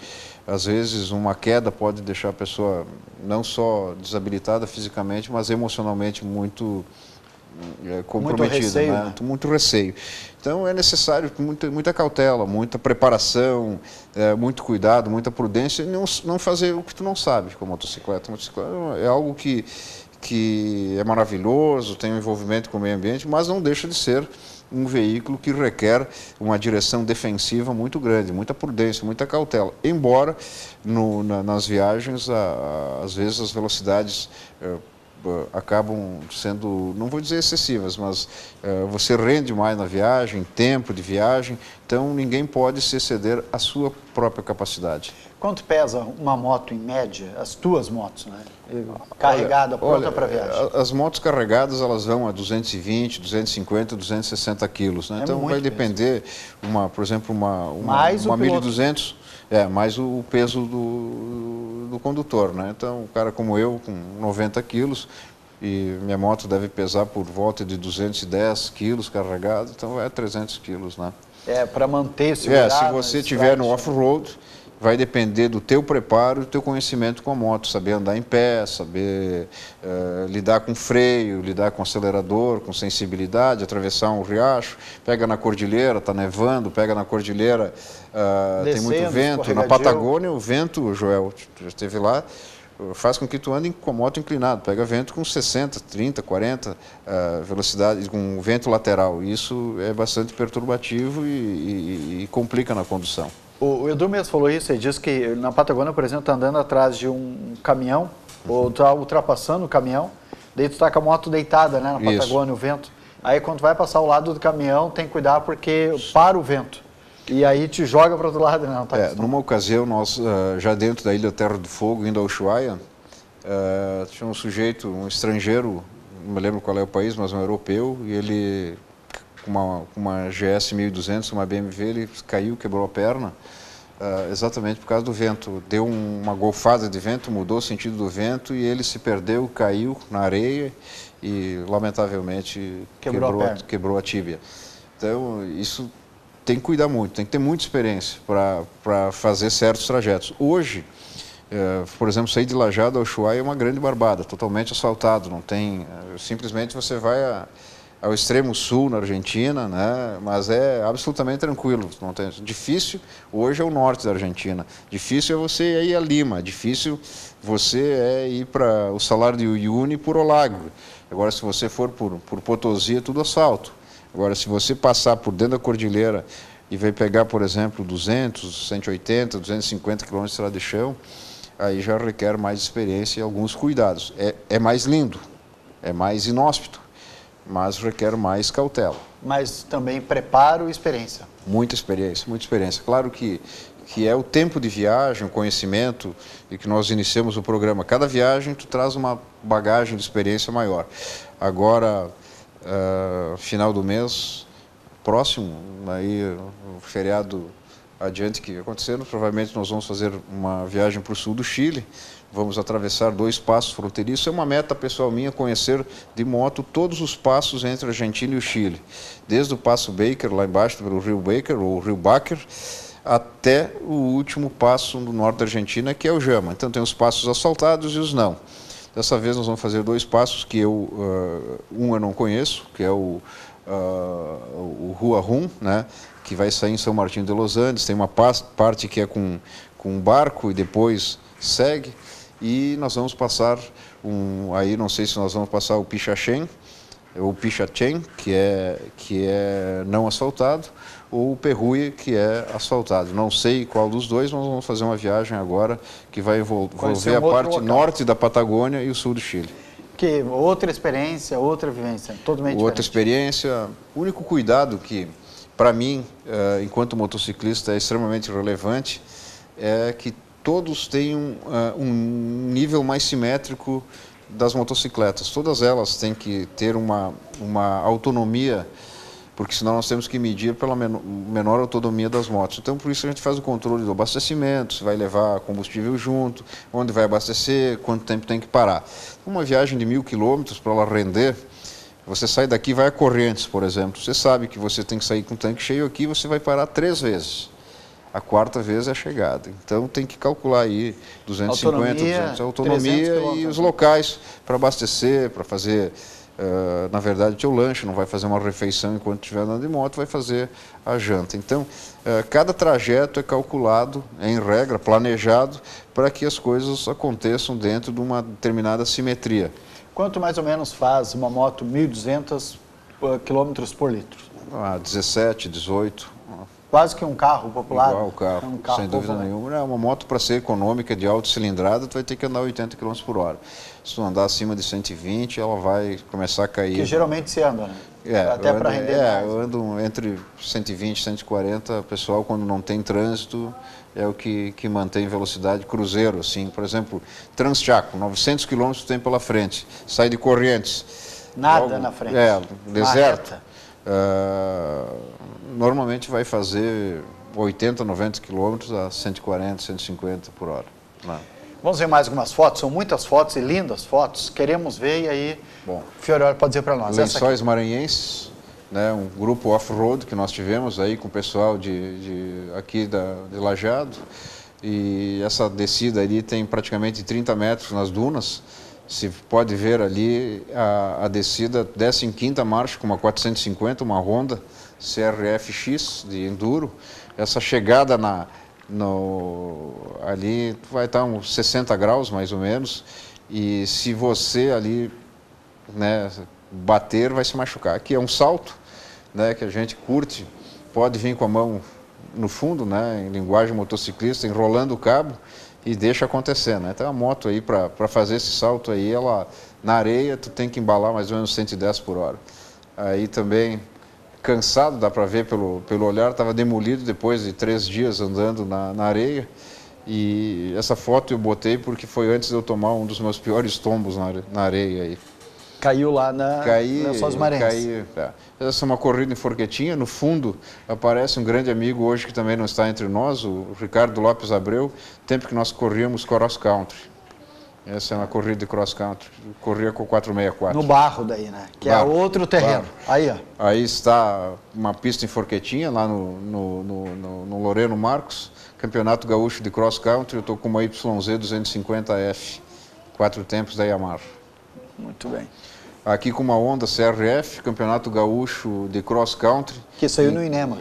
Speaker 2: Às vezes uma queda pode deixar a pessoa não só desabilitada fisicamente, mas emocionalmente muito comprometida,
Speaker 1: muito receio,
Speaker 2: né? Muito receio. Então é necessário muita cautela, muita preparação, muito cuidado, muita prudência, e não fazer o que tu não sabe com a motocicleta. A motocicleta é algo que é maravilhoso, tem um envolvimento com o meio ambiente, mas não deixa de ser um veículo que requer uma direção defensiva muito grande, muita prudência, muita cautela. Embora nas viagens, às vezes as velocidades acabam sendo, não vou dizer excessivas, mas você rende mais na viagem, tempo de viagem, então ninguém pode se exceder à sua própria capacidade.
Speaker 1: Quanto pesa uma moto em média, as tuas motos, né? Carregada, pronta para viagem?
Speaker 2: As motos carregadas, elas vão a 220, 250, 260 quilos, né? Então vai depender, por exemplo, uma 1.200, mais o peso do condutor, né? Então, um cara como eu, com 90 quilos, e minha moto deve pesar por volta de 210 quilos carregado, então é 300 quilos, né?
Speaker 1: Para manter segurado.
Speaker 2: Se você estiver no off-road, vai depender do teu preparo e do teu conhecimento com a moto, saber andar em pé, saber lidar com freio, lidar com acelerador, com sensibilidade, atravessar um riacho, pega na cordilheira, está nevando, pega na cordilheira, tem muito vento. Na Patagônia, o vento, Joel, tu já esteve lá, faz com que tu ande com a moto inclinado, pega vento com 60, 30, 40 velocidade, com vento lateral. Isso é bastante perturbativo e complica na condução.
Speaker 1: O Edu mesmo falou isso, ele disse que na Patagônia, por exemplo, está andando atrás de um caminhão, ou está ultrapassando o caminhão, daí tu está com a moto deitada, né, na Patagônia, o vento. Aí quando vai passar ao lado do caminhão, tem que cuidar porque para o vento. E aí te joga para o outro lado, né?
Speaker 2: Numa ocasião, nós, já dentro da Ilha Terra do Fogo, indo ao Ushuaia, tinha um sujeito, um estrangeiro, não me lembro qual é o país, mas um europeu, e ele, com uma GS 1200, uma BMW, ele caiu, quebrou a perna, exatamente por causa do vento. Deu uma golfada de vento, mudou o sentido do vento, e ele se perdeu, caiu na areia e, lamentavelmente, quebrou a tíbia. Então, isso tem que cuidar muito, tem que ter muita experiência para fazer certos trajetos. Hoje, por exemplo, sair de Lajeado ao Ushuaia é uma grande barbada, totalmente asfaltado, não tem, simplesmente você vai ao extremo sul, na Argentina, né? Mas é absolutamente tranquilo, não tem, difícil hoje é o norte da Argentina, difícil é você ir a Lima, difícil você ir para o Salar de Uyuni por Olagro. Agora, se você for por Potosí, é tudo asfalto. Agora, se você passar por dentro da cordilheira e vai pegar, por exemplo, 200, 180, 250 km de estrada de chão, aí já requer mais experiência e alguns cuidados. É mais lindo, é mais inóspito, mas requer mais cautela.
Speaker 1: Mas também preparo e experiência.
Speaker 2: Muita experiência, muita experiência. Claro que é o tempo de viagem, o conhecimento, e que nós iniciamos o programa. Cada viagem tu traz uma bagagem de experiência maior. Agora, final do mês, próximo, aí o feriado adiante que acontecendo, provavelmente nós vamos fazer uma viagem para o sul do Chile, vamos atravessar 2 passos fronteiriços. É uma meta pessoal minha conhecer de moto todos os passos entre a Argentina e o Chile, desde o Passo Baker, lá embaixo pelo Rio Baker, ou Rio Baker, até o último passo no norte da Argentina, que é o Jama. Então tem os passos asfaltados e os não. Dessa vez nós vamos fazer 2 passos que eu não conheço, que é o Rua Rum, né, que vai sair em São Martinho de Los Andes. Tem uma parte que é com barco e depois segue. E nós vamos passar, aí não sei se nós vamos passar o Pichachén, ou Pichachén, que é não asfaltado, ou o Perruy, que é asfaltado. Não sei qual dos dois, mas vamos fazer uma viagem agora que vai envolver a parte norte da Patagônia e o sul do Chile.
Speaker 1: Que outra experiência, outra vivência, totalmente diferente.
Speaker 2: Outra experiência. O único cuidado que, para mim, enquanto motociclista, é extremamente relevante, é que todos tenham um nível mais simétrico das motocicletas. Todas elas têm que ter uma autonomia, porque senão nós temos que medir pela menor autonomia das motos. Então, por isso a gente faz o controle do abastecimento, se vai levar combustível junto, onde vai abastecer, quanto tempo tem que parar. Uma viagem de 1000 quilômetros, para ela render, você sai daqui e vai a Corrientes, por exemplo. Você sabe que você tem que sair com o tanque cheio aqui, você vai parar 3 vezes. A 4ª vez é a chegada. Então tem que calcular aí 250, 200, autonomia e os locais para abastecer, para fazer, na verdade, o teu lanche, não vai fazer uma refeição enquanto estiver andando de moto, vai fazer a janta. Então, cada trajeto é calculado, em regra, planejado, para que as coisas aconteçam dentro de uma determinada simetria.
Speaker 1: Quanto mais ou menos faz uma moto 1.200 km por litro?
Speaker 2: 17, 18.
Speaker 1: Quase que um carro popular.
Speaker 2: Igual o carro, sem dúvida nenhuma. É uma moto, para ser econômica, de alta cilindrada, tu vai ter que andar 80 km por hora. Se tu andar acima de 120, ela vai começar a cair.
Speaker 1: Que geralmente se anda, né? Até para render mais.
Speaker 2: Eu ando entre 120 e 140, pessoal, quando não tem trânsito, é o que mantém velocidade cruzeiro, assim. Por exemplo, Transchaco, 900 km tem pela frente, sai de Corrientes.
Speaker 1: Nada na frente.
Speaker 2: Deserto. Normalmente vai fazer 80, 90 quilômetros a 140, 150 por hora.
Speaker 1: Vamos ver mais algumas fotos, são muitas fotos e lindas fotos. Queremos ver e aí o Fiorelli pode dizer para nós.
Speaker 2: Lençóis Maranhenses, né, um grupo off-road que nós tivemos aí com o pessoal aqui de Lajeado. E essa descida ali tem praticamente 30 metros nas dunas. Se pode ver ali, a descida desce em 5ª marcha com uma 450, uma Honda CRF-X de enduro. Essa chegada ali vai estar uns 60 graus mais ou menos, e se você ali, né, bater, vai se machucar. Aqui é um salto, né, que a gente curte, pode vir com a mão no fundo, né, em linguagem motociclista, enrolando o cabo, e deixa acontecer, né? Então a moto aí, para fazer esse salto aí, ela na areia tu tem que embalar mais ou menos 110 por hora. Aí também, cansado, dá para ver pelo olhar, estava demolido depois de 3 dias andando na areia. E essa foto eu botei porque foi antes de eu tomar um dos meus piores tombos na areia aí.
Speaker 1: Caiu lá na Lençóis Maranhenses.
Speaker 2: Essa é uma corrida em Forquetinha. No fundo aparece um grande amigo hoje que também não está entre nós, o Ricardo Lopes Abreu, tempo que nós corríamos cross country. Essa é uma corrida de cross country, corria com 464.
Speaker 1: No barro daí, né? Que é outro terreno. Aí, ó.
Speaker 2: Aí está uma pista em Forquetinha, lá no Loreno Marcos, Campeonato Gaúcho de Cross Country. Eu estou com uma YZ 250F, 4 tempos da Yamaha.
Speaker 1: Muito bem.
Speaker 2: Aqui com uma Honda CRF, Campeonato Gaúcho de Cross Country.
Speaker 1: Que saiu no INEMA.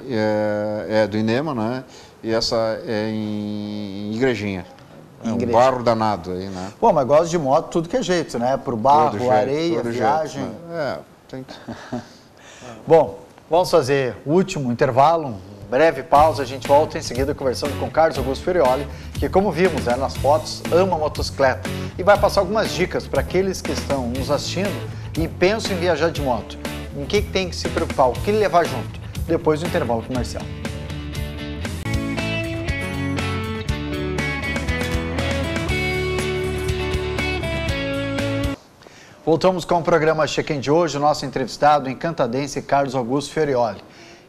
Speaker 2: Do INEMA, né? E essa é em Igrejinha. Um barro danado aí, né?
Speaker 1: Pô, mas gosto de moto, tudo que é jeito, né? Pro barro, areia, viagem.
Speaker 2: Jeito, né? Tem que...
Speaker 1: Bom, vamos fazer o último intervalo, breve pausa, a gente volta em seguida conversando com Carlos Augusto Fiorelli, que como vimos nas fotos, ama motocicleta e vai passar algumas dicas para aqueles que estão nos assistindo e pensam em viajar de moto. em que tem que se preocupar, o que levar junto, depois do intervalo comercial. Voltamos com o programa Check-in de hoje, o nosso entrevistado encantadense Carlos Augusto Fiorioli,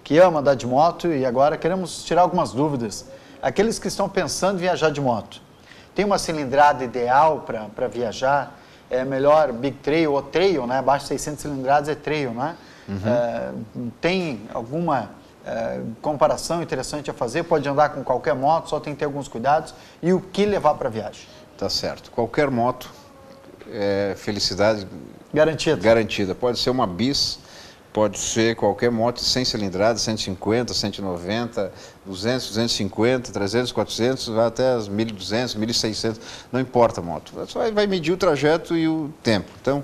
Speaker 1: que ama andar de moto e agora queremos tirar algumas dúvidas. Aqueles que estão pensando em viajar de moto, tem uma cilindrada ideal para viajar? É melhor Big Trail ou Trail, né? Abaixo de 600 cilindradas é Trail, né? Tem alguma comparação interessante a fazer? Pode andar com qualquer moto, só tem que ter alguns cuidados. E o que levar para a viagem?
Speaker 2: Tá certo. Qualquer moto é felicidade garantida. Pode ser uma bis, pode ser qualquer moto de 100 cilindradas, 150, 190, 200, 250, 300, 400, vai até as 1.200, 1.600, não importa a moto. Só vai medir o trajeto e o tempo. Então,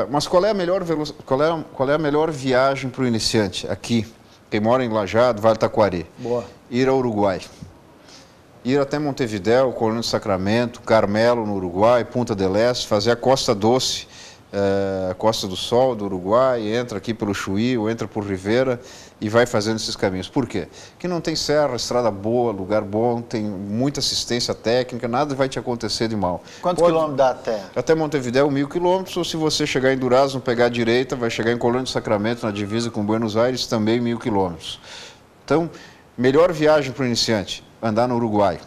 Speaker 2: mas qual é a melhor viagem para o iniciante aqui? Quem mora em Lajeado, Vale do Taquari.
Speaker 1: Boa.
Speaker 2: Ir ao Uruguai. Ir até Montevidéu, Colônia do Sacramento, Carmelo no Uruguai, Punta del Este, fazer a Costa Doce, a Costa do Sol do Uruguai, entra aqui pelo Chuí ou entra por Rivera e vai fazendo esses caminhos. Por quê? Porque não tem serra, estrada boa, lugar bom, tem muita assistência técnica, nada vai te acontecer de mal.
Speaker 1: Quantos quilômetros dá até?
Speaker 2: Até Montevidéu, 1.000 quilômetros, ou se você chegar em Durazno, pegar a direita, vai chegar em Colônia do Sacramento, na divisa com Buenos Aires, também 1.000 quilômetros. Então, melhor viagem para o iniciante, andar no Uruguai.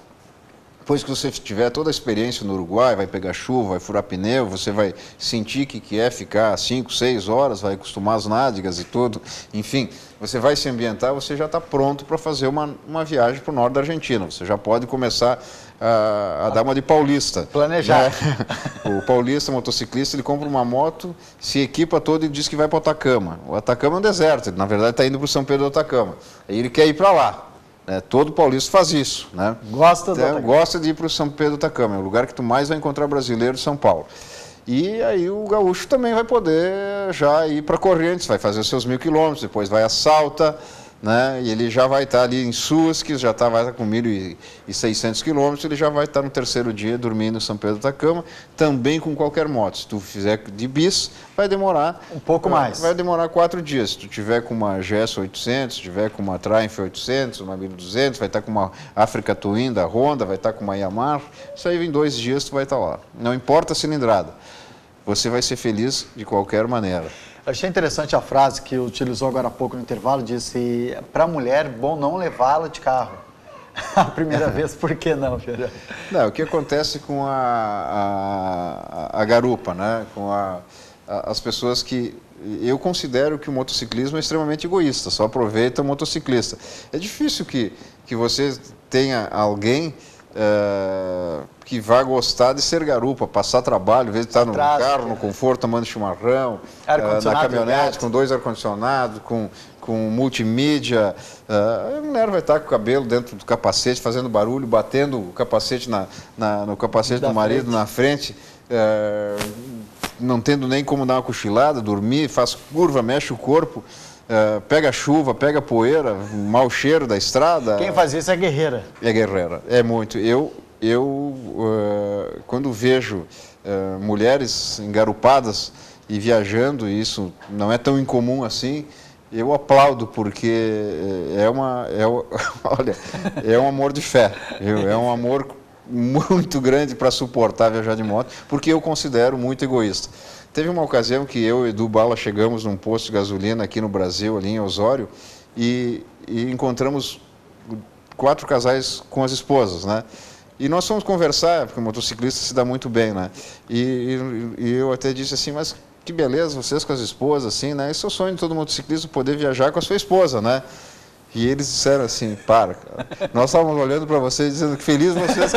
Speaker 2: Depois que você tiver toda a experiência no Uruguai, vai pegar chuva, vai furar pneu, você vai sentir que é ficar 5, 6 horas, vai acostumar as nádegas e tudo. Enfim, você vai se ambientar, você já está pronto para fazer uma viagem para o norte da Argentina. Você já pode começar a dar uma de paulista.
Speaker 1: Planejar.
Speaker 2: O paulista, motociclista, ele compra uma moto, se equipa todo e diz que vai para o Atacama. O Atacama é um deserto, ele na verdade está indo para o São Pedro do Atacama. Aí ele quer ir para lá. Todo paulista faz isso, né? Gosta de ir para o São Pedro do Atacama, é o lugar que tu mais vai encontrar brasileiro de São Paulo. E aí o gaúcho também vai poder já ir para Correntes, vai fazer os seus 1.000 quilômetros, depois vai a Salta, né? E ele já vai estar ali em Susques, vai estar com 1.600 quilômetros, ele já vai estar no terceiro dia dormindo em São Pedro do Atacama, também com qualquer moto. Se tu fizer de bis, vai demorar
Speaker 1: um pouco mais.
Speaker 2: Vai demorar 4 dias. Se tu tiver com uma GS 800, se tiver com uma Triumph 800, uma 1200, vai estar com uma Africa Twin da Honda, vai estar com uma Yamaha, isso aí em 2 dias tu vai estar lá. Não importa a cilindrada, você vai ser feliz de qualquer maneira.
Speaker 1: Achei interessante a frase que utilizou agora há pouco no intervalo, disse, para a mulher, bom não levá-la de carro. A primeira vez, por que não, Fiorioli?
Speaker 2: Não, o que acontece com a garupa, né? Com as pessoas que... Eu considero que o motociclismo é extremamente egoísta, só aproveita o motociclista. É difícil que você tenha alguém que vai gostar de ser garupa, passar trabalho, às vezes estar no carro, no conforto, tomando chimarrão, na caminhonete, com 2 ar-condicionado, com multimídia. A mulher vai estar com o cabelo dentro do capacete, fazendo barulho, batendo o capacete no capacete do marido na frente, não tendo nem como dar uma cochilada, dormir, faz curva, mexe o corpo. Pega chuva, pega poeira, mau cheiro da estrada.
Speaker 1: Quem faz isso é guerreira.
Speaker 2: É guerreira, é muito. Eu quando vejo mulheres engarupadas e viajando, e isso não é tão incomum assim, eu aplaudo, porque olha, é um amor de fé, viu? É um amor muito grande para suportar viajar de moto, porque eu considero muito egoísta. Teve uma ocasião que eu e Edu Bala chegamos num posto de gasolina aqui no Brasil, ali em Osório, e encontramos 4 casais com as esposas, né? E nós fomos conversar, porque o motociclista se dá muito bem, né? E eu até disse assim, mas que beleza, vocês com as esposas, assim, né? Esse é o sonho de todo motociclista, poder viajar com a sua esposa, né? E eles disseram assim, para, cara. Nós estávamos olhando para vocês dizendo que felizes vocês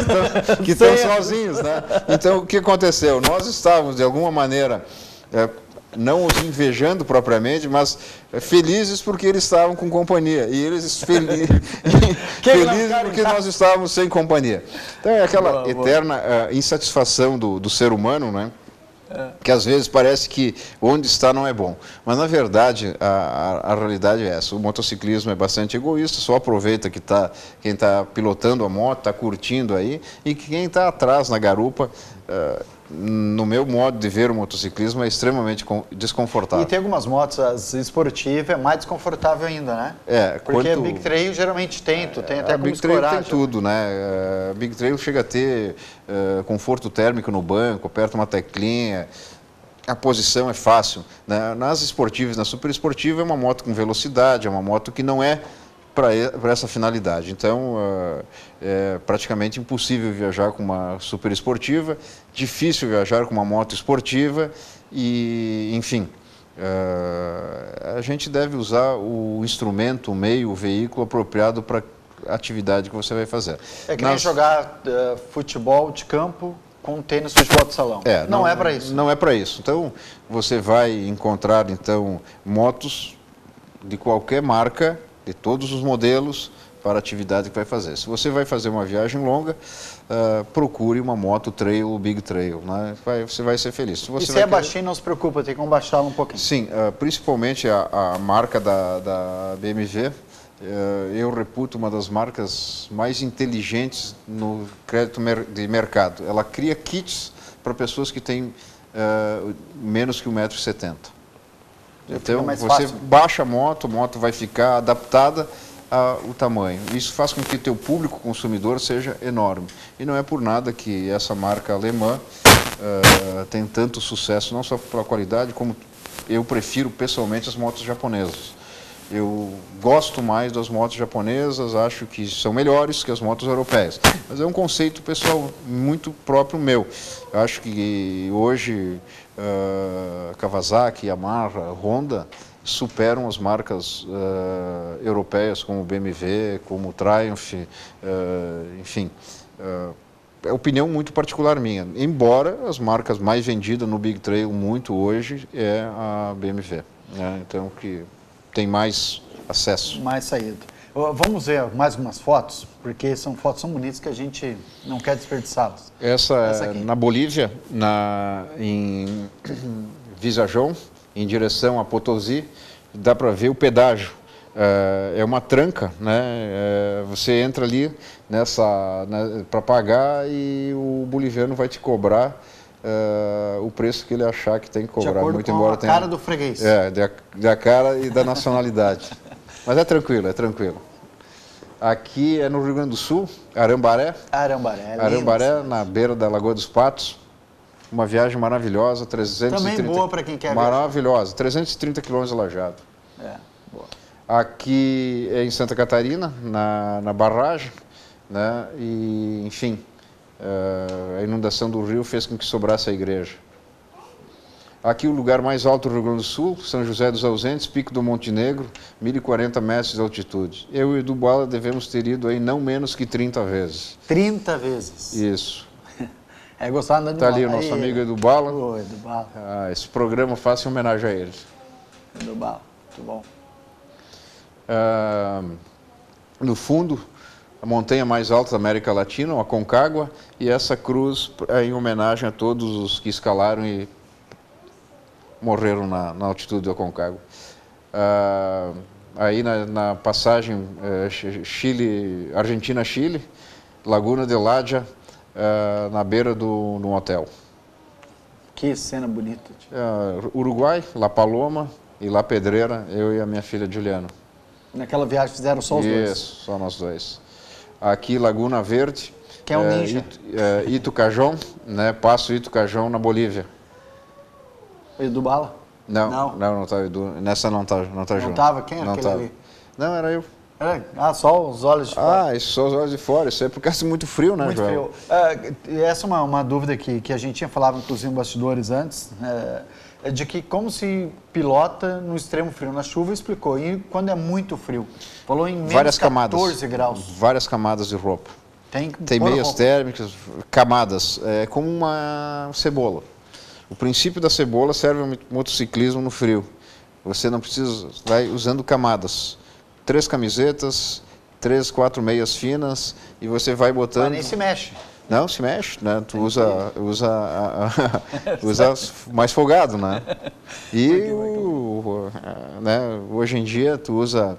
Speaker 2: que estão sozinhos, né? Então, o que aconteceu? Nós estávamos, de alguma maneira, não os invejando propriamente, mas felizes porque eles estavam com companhia. E eles felizes porque nós estávamos sem companhia. Então, é aquela eterna insatisfação do ser humano, né? Que às vezes parece que onde está não é bom. Mas, na verdade, a realidade é essa. O motociclismo é bastante egoísta, só aproveita que quem está pilotando a moto, está curtindo aí, e quem está atrás na garupa no meu modo de ver o motociclismo, é extremamente desconfortável.
Speaker 1: E tem algumas motos, as esportivas, é mais desconfortável ainda, né? Porque a Big Trail geralmente tem até como
Speaker 2: Big Trail
Speaker 1: escorar.
Speaker 2: Tem tudo, né? A Big Trail chega a ter conforto térmico no banco, aperta uma teclinha, a posição é fácil, né? Nas esportivas, na super esportiva, é uma moto com velocidade, é uma moto que não é para essa finalidade. Então, é praticamente impossível viajar com uma super esportiva, difícil viajar com uma moto esportiva e, enfim, a gente deve usar o instrumento, o meio, o veículo apropriado para a atividade que você vai fazer.
Speaker 1: É que nem jogar futebol de campo com tênis de futebol de salão. Não é para isso.
Speaker 2: Não é para isso. Então, você vai encontrar, então, motos de qualquer marca, de todos os modelos, para a atividade que vai fazer. Se você vai fazer uma viagem longa, procure uma moto trail ou big trail, né? Você vai ser feliz.
Speaker 1: Se é baixinho, não se preocupa, tem como baixá-la um pouquinho.
Speaker 2: Sim, principalmente a marca da BMW, eu reputo uma das marcas mais inteligentes no crédito de mercado. Ela cria kits para pessoas que têm menos que 1,70 m. Então, você baixa a moto vai ficar adaptada ao tamanho. Isso faz com que o teu público consumidor seja enorme. E não é por nada que essa marca alemã tem tanto sucesso, não só pela qualidade, como eu prefiro pessoalmente as motos japonesas. Eu gosto mais das motos japonesas, acho que são melhores que as motos europeias. Mas é um conceito pessoal muito próprio meu. Eu acho que hoje Kawasaki, Yamaha, Honda superam as marcas europeias como BMW, como Triumph, enfim. É opinião muito particular minha. Embora as marcas mais vendidas no Big Trail muito hoje é a BMW, né? Então que tem mais acesso.
Speaker 1: Mais saída. Vamos ver mais algumas fotos, porque são fotos tão bonitas que a gente não quer desperdiçá-las.
Speaker 2: Essa aqui. Na Bolívia, em Visajón, em direção a Potosí, dá para ver o pedágio. É uma tranca, né? Você entra ali para pagar e o boliviano vai te cobrar o preço que ele achar que tem que cobrar.
Speaker 1: De acordo
Speaker 2: muito
Speaker 1: com
Speaker 2: embora
Speaker 1: a cara do freguês.
Speaker 2: Da cara e da nacionalidade. Mas é tranquilo, é tranquilo. Aqui é no Rio Grande do Sul, Arambaré. Arambaré, na beira da Lagoa dos Patos. Uma viagem maravilhosa, 330...
Speaker 1: Também boa para quem quer
Speaker 2: maravilhosa, 330 quilômetros de Lajeado.
Speaker 1: Boa.
Speaker 2: Aqui é em Santa Catarina, na barragem, né? E, enfim, a inundação do rio fez com que sobrasse a igreja. Aqui o lugar mais alto do Rio Grande do Sul, São José dos Ausentes, Pico do Monte Negro, 1.040 metros de altitude. Eu e o Edu Bala devemos ter ido aí não menos que 30 vezes.
Speaker 1: 30 vezes?
Speaker 2: Isso.
Speaker 1: É gostar de
Speaker 2: Está ali o nosso amigo Edu Bala.
Speaker 1: Edu Bala.
Speaker 2: Esse programa faço em homenagem a ele.
Speaker 1: Edu Bala, muito bom.
Speaker 2: No fundo, a montanha mais alta da América Latina, a Aconcagua, e essa cruz em homenagem a todos os que escalaram e morreram na altitude do Aconcagua. Aí na passagem Argentina-Chile, Laguna de Ladia, na beira de um hotel.
Speaker 1: Que cena bonita.
Speaker 2: Uruguai, La Paloma e La Pedreira, eu e a minha filha Juliana.
Speaker 1: Naquela viagem fizeram só os dois?
Speaker 2: Isso, só nós dois. Aqui Laguna Verde,
Speaker 1: que é um ninja.
Speaker 2: Itucajón, né? Passo Itucajón na Bolívia.
Speaker 1: Edu Bala?
Speaker 2: Não tá Edu. Nessa não tá junto.
Speaker 1: Não estava? Quem era aquele ali?
Speaker 2: Não, era eu.
Speaker 1: Só os olhos de fora.
Speaker 2: Isso, só os olhos de fora. Isso é por causa de muito frio, né, Joel?
Speaker 1: Muito frio. Essa é uma dúvida que a gente tinha falado, inclusive, em bastidores antes, de que como se pilota no extremo frio. Na chuva explicou. E quando é muito frio? Falou em menos 14 graus.
Speaker 2: Várias camadas de roupa. Tem meias térmicas, camadas. É como uma cebola. O princípio da cebola serve ao motociclismo no frio. Você não precisa, vai usando camadas. 3 camisetas, 3, 4 meias finas e você vai botando...
Speaker 1: Mas nem se mexe.
Speaker 2: Não, se mexe, né? Tu usa mais folgado, né? E né? Hoje em dia tu usa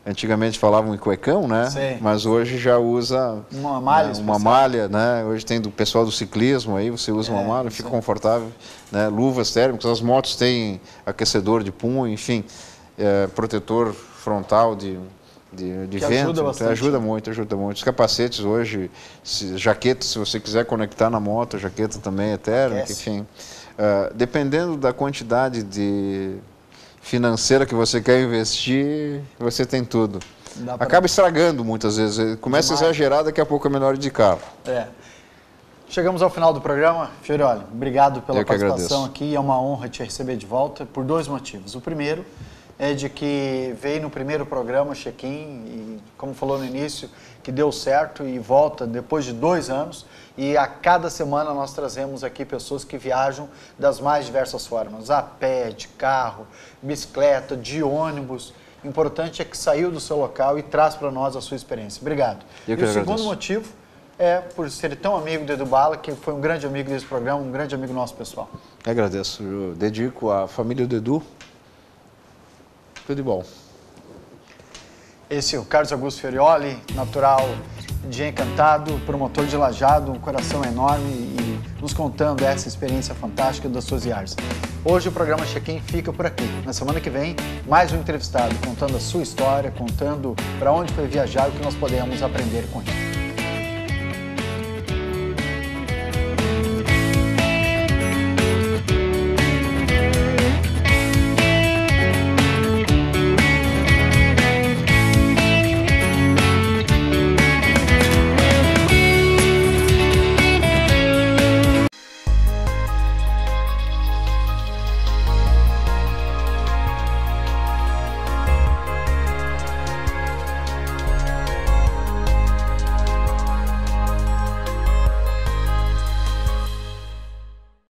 Speaker 2: antigamente falavam em cuecão, né?
Speaker 1: Sim.
Speaker 2: Mas hoje já usa
Speaker 1: uma malha,
Speaker 2: né, uma malha, né? Hoje tem do pessoal do ciclismo aí, você usa uma malha, fica confortável, né? Luvas térmicas, as motos têm aquecedor de punho, enfim, protetor frontal de vento,
Speaker 1: ajuda bastante.
Speaker 2: Ajuda muito. Os capacetes hoje, jaqueta, se você quiser conectar na moto, a jaqueta também é térmica, enfim. Dependendo da quantidade financeira que você quer investir, você tem tudo. Acaba estragando muitas vezes, começa a exagerar, daqui a pouco é melhor ir de carro.
Speaker 1: Chegamos ao final do programa. Fiorioli, obrigado pela participação
Speaker 2: agradeço.
Speaker 1: aqui, é uma honra te receber de volta por 2 motivos. O primeiro é de que veio no primeiro programa check-in e, como falou no início, que deu certo e volta depois de 2 anos. E a cada semana nós trazemos aqui pessoas que viajam das mais diversas formas, a pé, de carro, bicicleta, de ônibus. O importante é que saiu do seu local e traz para nós a sua experiência. Obrigado. E o segundo motivo é por ser tão amigo do Edu Bala, que foi um grande amigo desse programa, um grande amigo nosso pessoal.
Speaker 2: Eu agradeço. Eu dedico à família do Edu. Tudo de bom.
Speaker 1: Esse é o Carlos Augusto Fiorioli, natural de Encantado, promotor de Lajeado, um coração enorme e nos contando essa experiência fantástica das suas viagens. Hoje o programa Check-in fica por aqui. Na semana que vem, mais um entrevistado contando a sua história, contando para onde foi viajar e o que nós podemos aprender com ele.